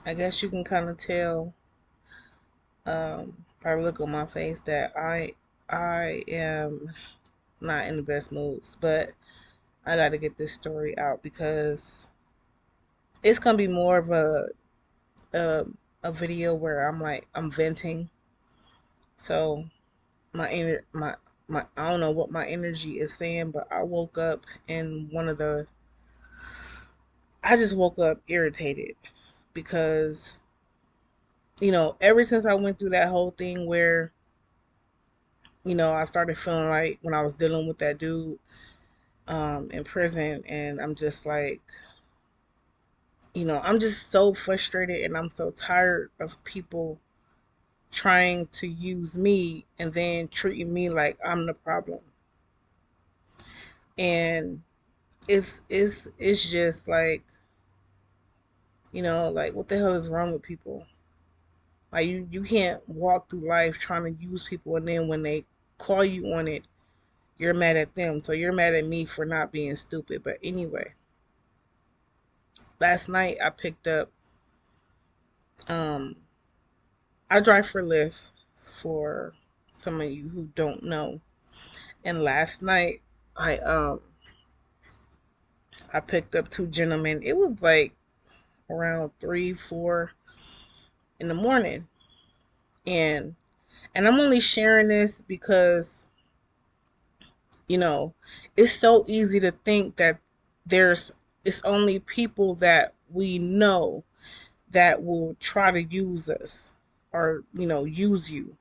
I guess you can kind of tell by the look on my face that I am not in the best moods, but I got to get this story out because it's gonna be more of a a video where I'm venting. So my I don't know what my energy is saying, but I woke up in I just woke up irritated because ever since I went through that whole thing where I started feeling like when I was dealing with that dude in prison, and I'm just like, I'm just so frustrated and I'm so tired of people trying to use me and then treating me like I'm the problem. And it's just like, like what the hell is wrong with people? Like you can't walk through life trying to use people, and then when they call you on it, you're mad at them. So you're mad at me for not being stupid. But anyway, last night I picked up um I drive for Lyft, for some of you who don't know. And last night I um I picked up two gentlemen. It was like around 3, 4 in the morning. And I'm only sharing this because, you know, it's so easy to think that there's it's only people that we know that will try to use us, or, use you.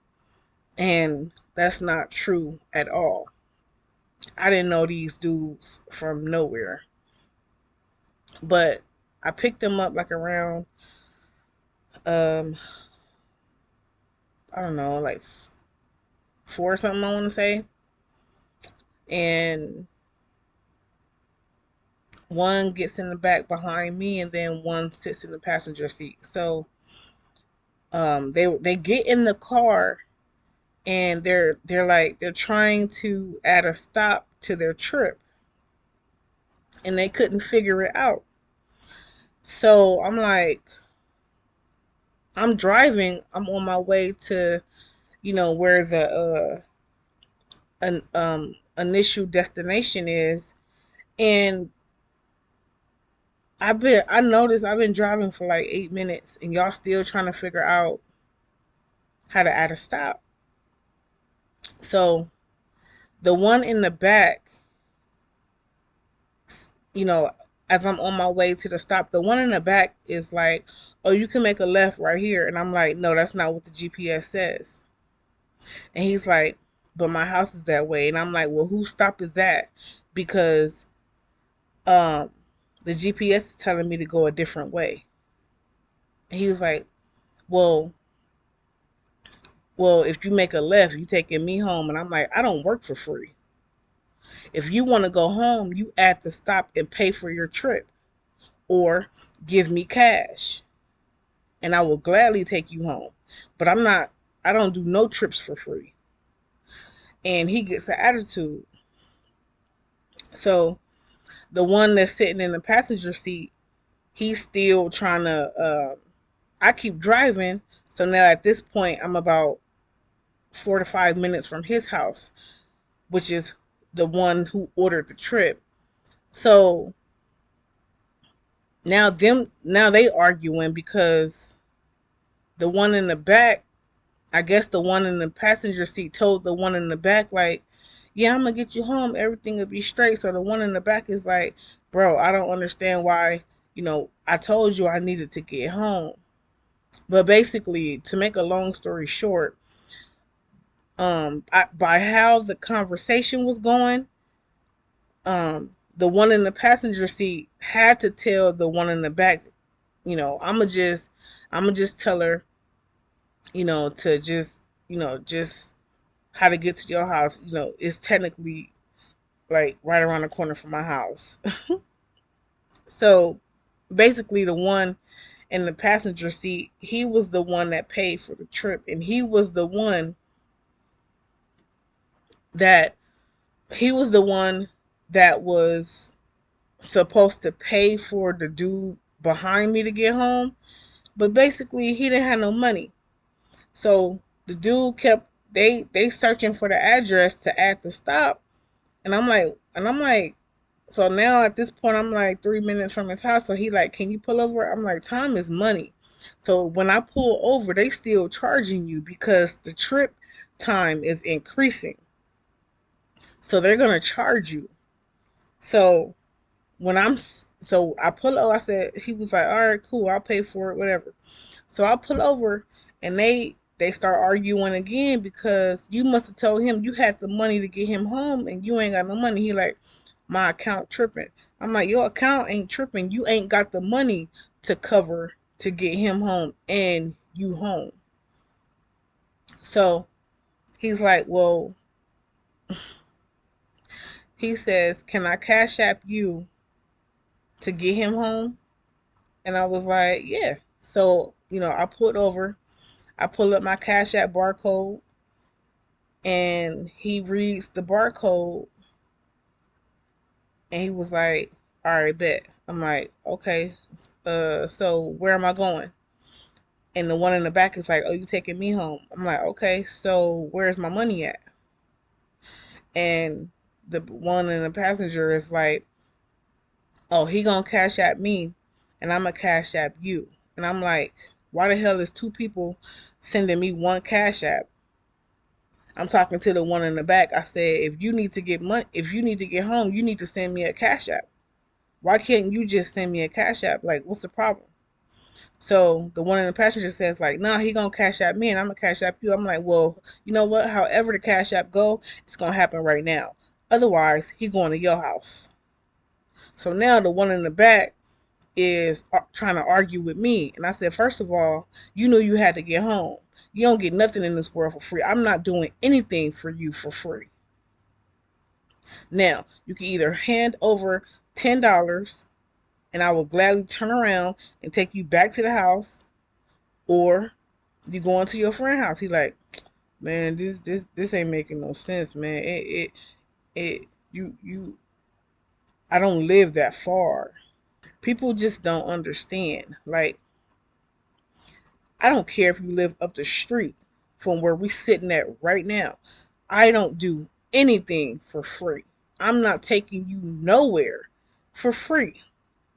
And that's not true at all. I didn't know these dudes from nowhere. But I picked them up like around um I don't know, like four or something I want to say. And one gets in the back behind me, and then one sits in the passenger seat. So they get in the car, and they're trying to add a stop to their trip, and they couldn't figure it out. So I'm like, I'm driving, I'm on my way to, where the an initial destination is. And I noticed I've been driving for like 8 minutes, and y'all still trying to figure out how to add a stop. So the one in the back, you know, as I'm on my way to the stop, the one in the back is like, "Oh, you can make a left right here," and I'm like, "No, that's not what the GPS says." And he's like, "But my house is that way," and I'm like, "Well, whose stop is that?" Because um, the GPS is telling me to go a different way. And he was like, "Well, if you make a left, you taking me home." And I'm like, "I don't work for free. If you want to go home, you add the stop and pay for your trip, or give me cash, and I will gladly take you home. But I don't do no trips for free." And he gets an attitude. So the one that's sitting in the passenger seat, he's still trying to. I keep driving, so now at this point, I'm about 4 to 5 minutes from his house, which is the one who ordered the trip. So now they arguing because the one in the back, I guess the one in the passenger seat told the one in the back, like, "Yeah, I'm gonna get you home, everything will be straight." So the one in the back is like, "Bro, I don't understand why, I told you I needed to get home." But basically, to make a long story short, by how the conversation was going, the one in the passenger seat had to tell the one in the back, I'm gonna just tell her, to just, just how to get to your house. It's technically like right around the corner from my house. So basically, the one in the passenger seat, he was the one that paid for the trip, and that he was the one that was supposed to pay for the dude behind me to get home. But basically, he didn't have no money. So the dude kept they searching for the address to add the stop, and I'm like, so now at this point I'm like 3 minutes from his house. So he like, can you pull over? I'm like, time is money. So when I pull over, they still charging you because the trip time is increasing. So they're gonna charge you. So when I pull over, I said, he was like, all right, cool, I'll pay for it, whatever. So I pull over, and they start arguing again because you must have told him you had the money to get him home and you ain't got no money. He like, my account tripping. I'm like, your account ain't tripping. You ain't got the money to cover to get him home and you home. So he's like, well, he says, can I cash app you to get him home? And I was like, yeah. So, I pulled over, I pull up my cash app barcode, and he reads the barcode, and he was like, all right, bet. I'm like, okay, so where am I going? And the one in the back is like, oh, you taking me home? I'm like, okay, so where's my money at? And the one in the passenger is like, oh, he gonna cash at me, and I'm gonna cash app you. And I'm like, why the hell is two people sending me one cash app? I'm talking to the one in the back. I said, if you need to get money, if you need to get home, you need to send me a cash app. Why can't you just send me a cash app? Like, what's the problem? So the one in the passenger says, like, nah, he gonna cash app me and I'm gonna cash app you. I'm like, well, you know what? However the cash app go, it's gonna happen right now. Otherwise, he going to your house. So now the one in the back is trying to argue with me. And I said, first of all, you knew you had to get home. You don't get nothing in this world for free. I'm not doing anything for you for free. Now, you can either hand over $10 and I will gladly turn around and take you back to the house, or you go into your friend's house. He like, man, this ain't making no sense, man. It you I don't live that far. People just don't understand. Like, I don't care if you live up the street from where we sitting at right now. I don't do anything for free. I'm not taking you nowhere for free.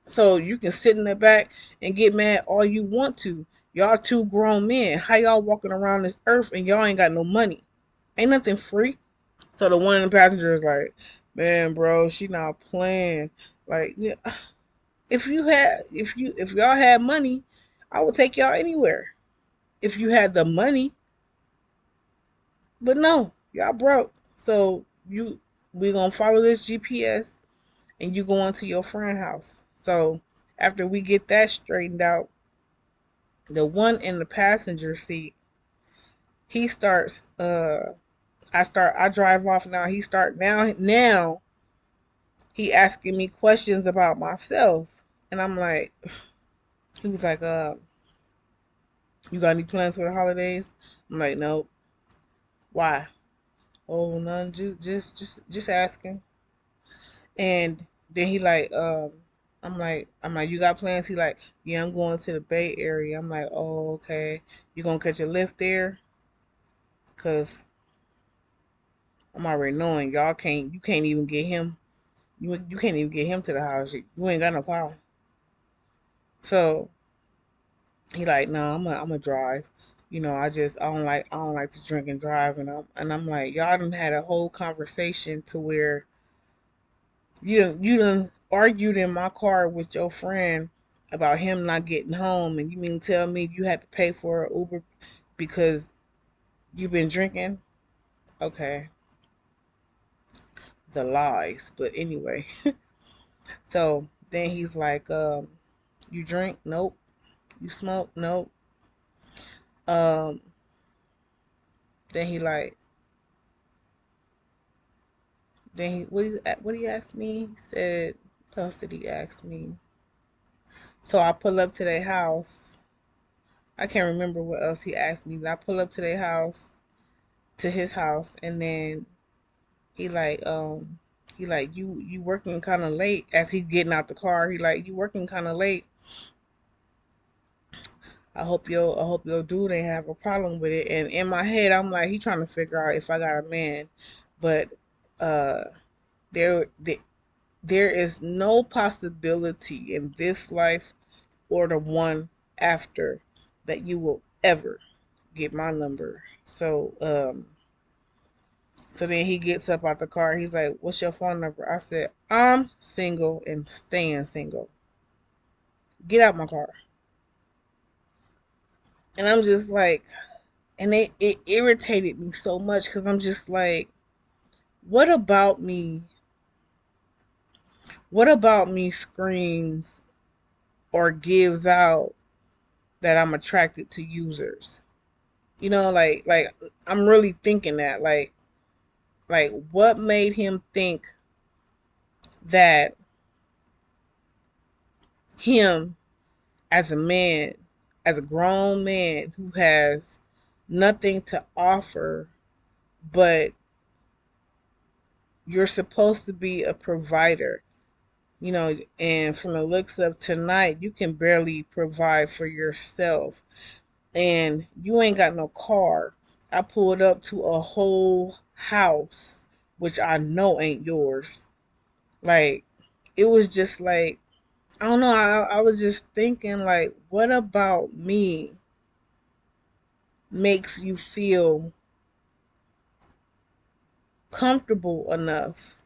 So you can sit in the back and get mad all you want to. Y'all two grown men. How y'all walking around this earth and y'all ain't got no money? Ain't nothing free. So the one in the passenger is like, man, bro, she not playing. Like, yeah, if y'all had money, I would take y'all anywhere. If you had the money, but no, y'all broke. So we gonna follow this GPS and you go into your friend house. So after we get that straightened out, the one in the passenger seat, he starts I drive off now. He start now he asking me questions about myself. And I'm like, he was like, you got any plans for the holidays? I'm like, nope. Why? Oh, none, just asking. And then he like, I'm like, you got plans? He like, yeah, I'm going to the Bay Area. I'm like, oh, okay. You gonna catch a lift there? Cause I'm already knowing you can't even get him. You can't even get him to the house. You ain't got no car. So he like, no, I'm a drive. I don't like to drink and drive, and I'm like, y'all done had a whole conversation to where you done argued in my car with your friend about him not getting home, and you mean tell me you had to pay for an Uber because you've been drinking? Okay, the lies. But anyway, so then he's like, you drink? Nope. You smoke? Nope. Um, then he like, then what he asked me? He said, what else did he ask me? So I pull up to their house. I can't remember what else he asked me. I pull up to their house, to his house, and then he like, you working kind of late. As he getting out the car, he like, you working kind of late. I hope your dude ain't have a problem with it. And in my head, I'm like, he trying to figure out if I got a man, but uh, there, there is no possibility in this life or the one after that you will ever get my number. So then he gets up out the car. He's like, "What's your phone number?" I said, "I'm single and staying single. Get out my car." And I'm just like, and it irritated me so much because I'm just like, what about me? What about me screams or gives out that I'm attracted to users? Like I'm really thinking that like what made him think that him as a man, as a grown man who has nothing to offer, but you're supposed to be a provider, and from the looks of tonight, you can barely provide for yourself, and you ain't got no car. I pulled up to a whole house, which I know ain't yours. Like, it was just like, I don't know. I was just thinking, like, what about me makes you feel comfortable enough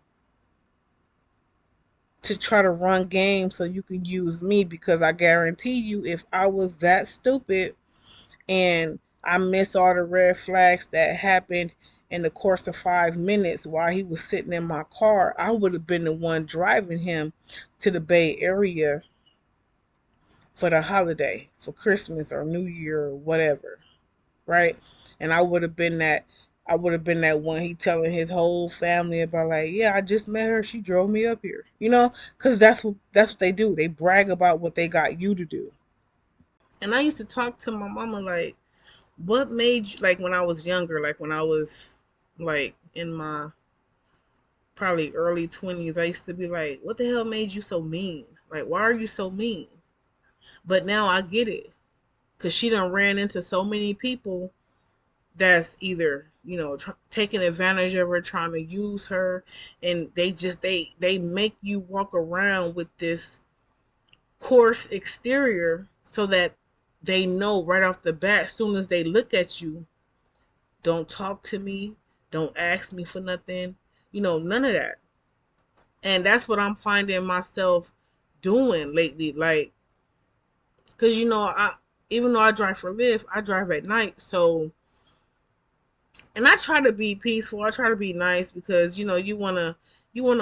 to try to run games so you can use me? Because I guarantee you, if I was that stupid and I missed all the red flags that happened in the course of 5 minutes while he was sitting in my car, I would have been the one driving him to the Bay Area for the holiday, for Christmas or New Year or whatever, right? And I would have been that one he telling his whole family about, like, yeah, I just met her, she drove me up here, because that's what they do. They brag about what they got you to do. And I used to talk to my mama like, what made you, like, when I was younger, like when I was like in my probably early 20s, I used to be like, what the hell made you so mean? Like, why are you so mean? But now I get it, because she done ran into so many people that's either taking advantage of her, trying to use her, and they make you walk around with this coarse exterior so that they know right off the bat, as soon as they look at you, don't talk to me, don't ask me for nothing, none of that. And that's what I'm finding myself doing lately, like, because I even though I drive for Lyft, I drive at night, so, and I try to be peaceful. I try to be nice because you wanna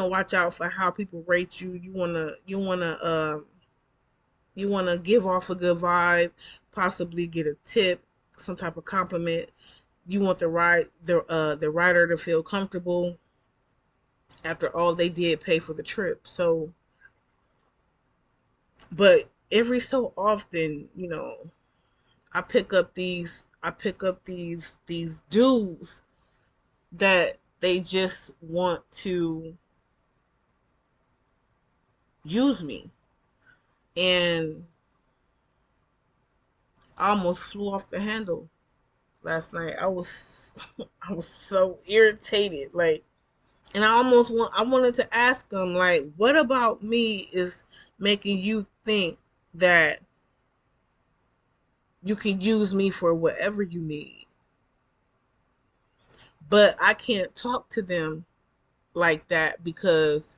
watch out for how people rate you. You wanna give off a good vibe, possibly get a tip, some type of compliment. You want the rider to feel comfortable after all they did pay for the trip. So, but every so often, I pick up these dudes that they just want to use me. And I almost flew off the handle last night. I was I was so irritated, like, and I wanted to ask him, like, what about me is making you think that you can use me for whatever you need? But I can't talk to them like that because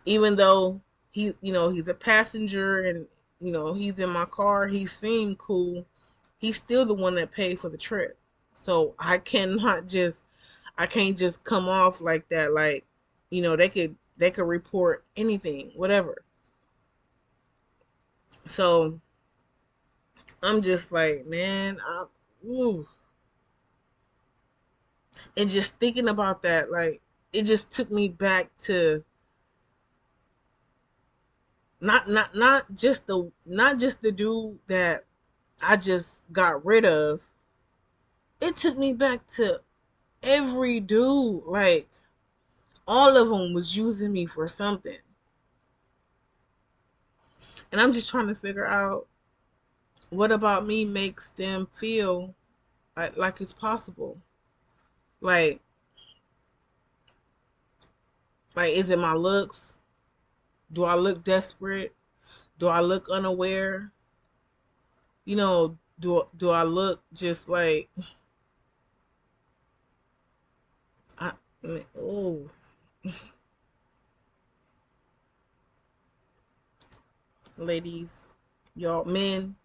even though he's a passenger and he's in my car, he seemed cool, he's still the one that paid for the trip. So I can't just come off like that, like, they could report anything, whatever. So I'm just like, man, ooh. And just thinking about that, like, it just took me back to not just the dude that I just got rid of. It took me back to every dude. Like, all of them was using me for something. And I'm just trying to figure out, What about me makes them feel like it's possible? Like, is it my looks? Do I look desperate? Do I look unaware? Do I look just like I? Oh, ladies, y'all, men,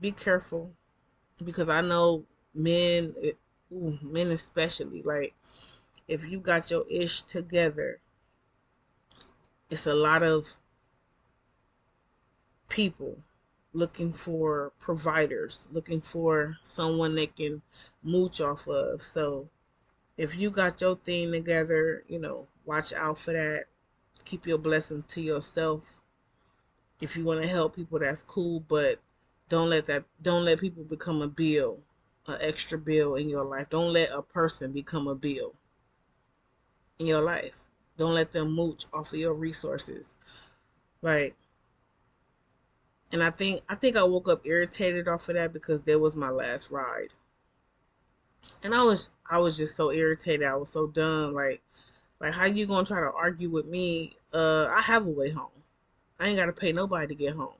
be careful because I know men, men especially. Like, if you got your ish together, it's a lot of people looking for providers, looking for someone they can mooch off of. So if you got your thing together, watch out for that. Keep your blessings to yourself. If you want to help people, that's cool, but don't let people become a bill, an extra bill in your life. Don't let a person become a bill in your life. Don't let them mooch off of your resources. Like, and I think I woke up irritated off of that because that was my last ride. And I was just so irritated. I was so dumb. Like how you gonna try to argue with me? I have a way home. I ain't gotta pay nobody to get home.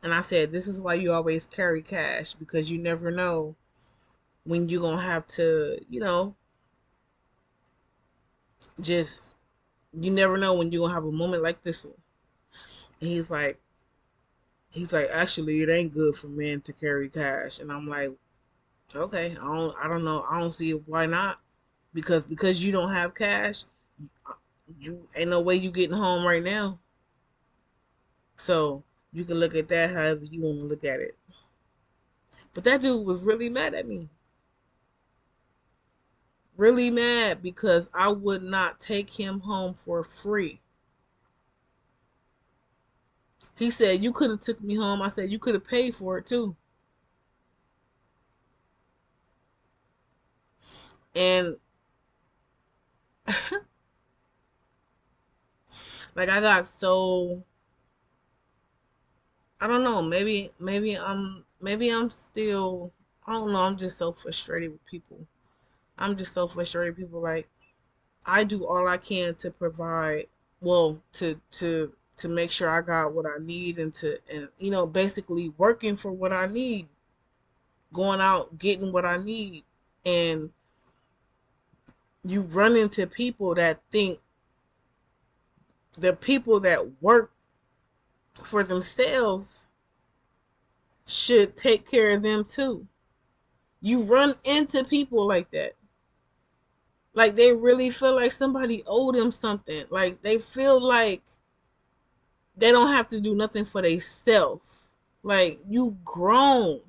And I said, this is why you always carry cash, because you never know when you're gonna have to, just you never know when you're gonna have a moment like this one. And he's like, actually, it ain't good for men to carry cash. And I'm like, okay, I don't know, I don't see why not. Because you don't have cash, you ain't no way you getting home right now. So you can look at that however you want to look at it. But that dude was really mad at me. Really mad because I would not take him home for free. He said, you could have took me home. I said, you could have paid for it too. And like I got so, I don't know, maybe I'm still, I don't know, I'm just so frustrated with people. I'm just so frustrated with people. Like, I do all I can to provide, well, to make sure I got what I need, and basically working for what I need, going out getting what I need. And you run into people that think the people that work for themselves should take care of them too. You run into people like that. Like, they really feel like somebody owed them something. Like, they feel like they don't have to do nothing for themselves. Like, you grown.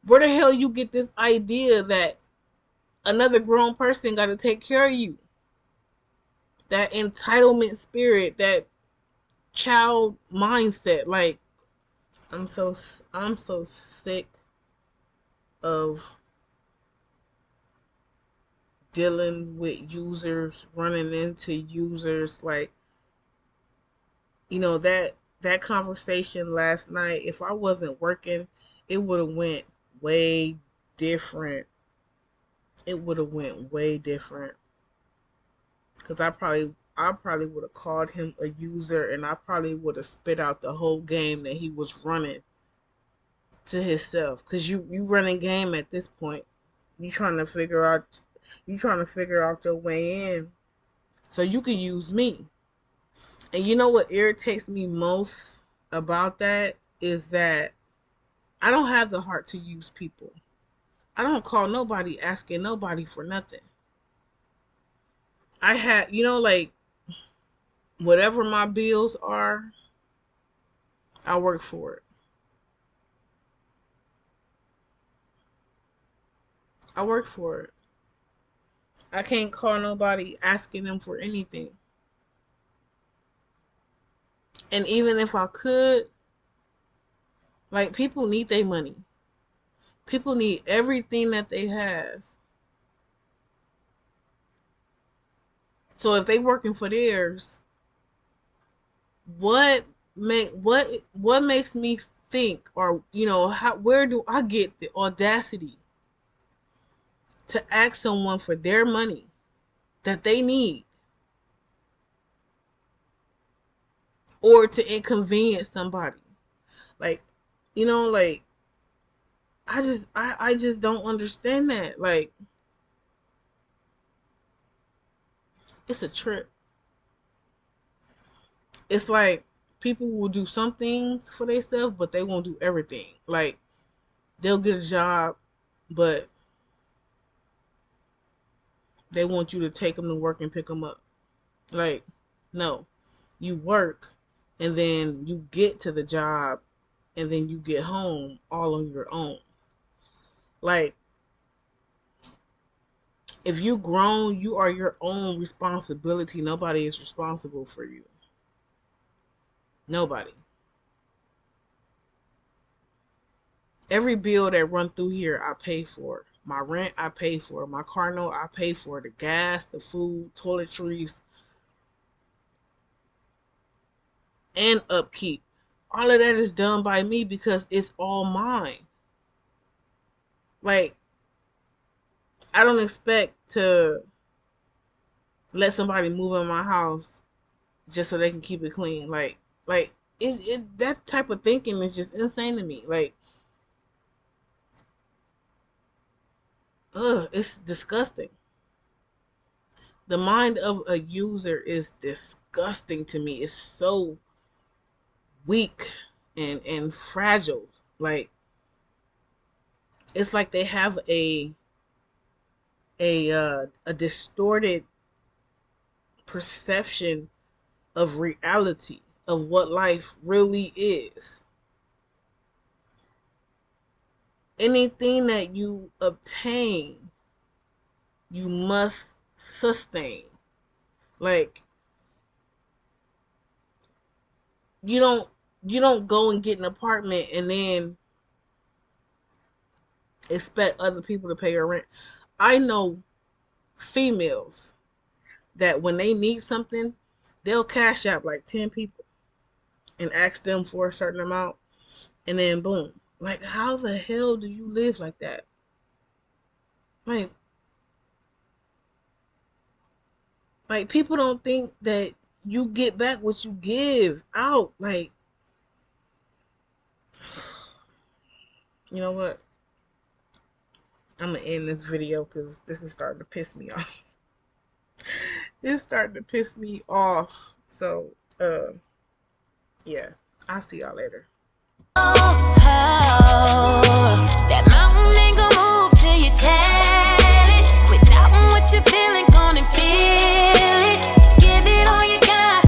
Where the hell you get this idea that another grown person got to take care of you? That entitlement spirit, that child mindset. Like, I'm so I'm so sick of dealing with users, running into users. Like, that conversation last night, if I wasn't working, it would have went way different. It would have went way different, because I probably would have called him a user, and I probably would have spit out the whole game that he was running to himself. Because you running game at this point. You trying to figure out you trying to figure out your way in so you can use me. And you know what irritates me most about that is that I don't have the heart to use people. I don't call nobody asking nobody for nothing. I had, like, whatever my bills are, I work for it. I work for it. I can't call nobody asking them for anything. And even if I could, like, people need their money. People need everything that they have. So if they working for theirs, what what makes me think, or where do I get the audacity to ask someone for their money that they need, or to inconvenience somebody? Like, like, I just don't understand that. Like, it's a trip. It's like people will do some things for themselves, but they won't do everything. Like, they'll get a job, but they want you to take them to work and pick them up. Like, no, you work, and then you get to the job, and then you get home all on your own. Like, if you grown, you are your own responsibility. Nobody is responsible for you. Nobody. Every bill that run through here, I pay for. My rent, I pay for. My car note, I pay for. The gas, the food, toiletries, and upkeep. All of that is done by me because it's all mine. Like, I don't expect to let somebody move in my house just so they can keep it clean. Like that type of thinking is just insane to me. Like, it's disgusting. The mind of a user is disgusting to me. It's so weak and fragile. Like, it's like they have a distorted perception of reality, of what life really is. Anything that you obtain, you must sustain. Like, you don't you don't go and get an apartment and then expect other people to pay your rent. I know females that when they need something, they'll cash out like 10 people and ask them for a certain amount, and then boom. Like, how the hell do you live like that? Like, people don't think that you get back what you give out. Like, you know what? I'm gonna end this video because this is starting to piss me off. It's starting to piss me off. So, yeah, I'll see y'all later. Oh, that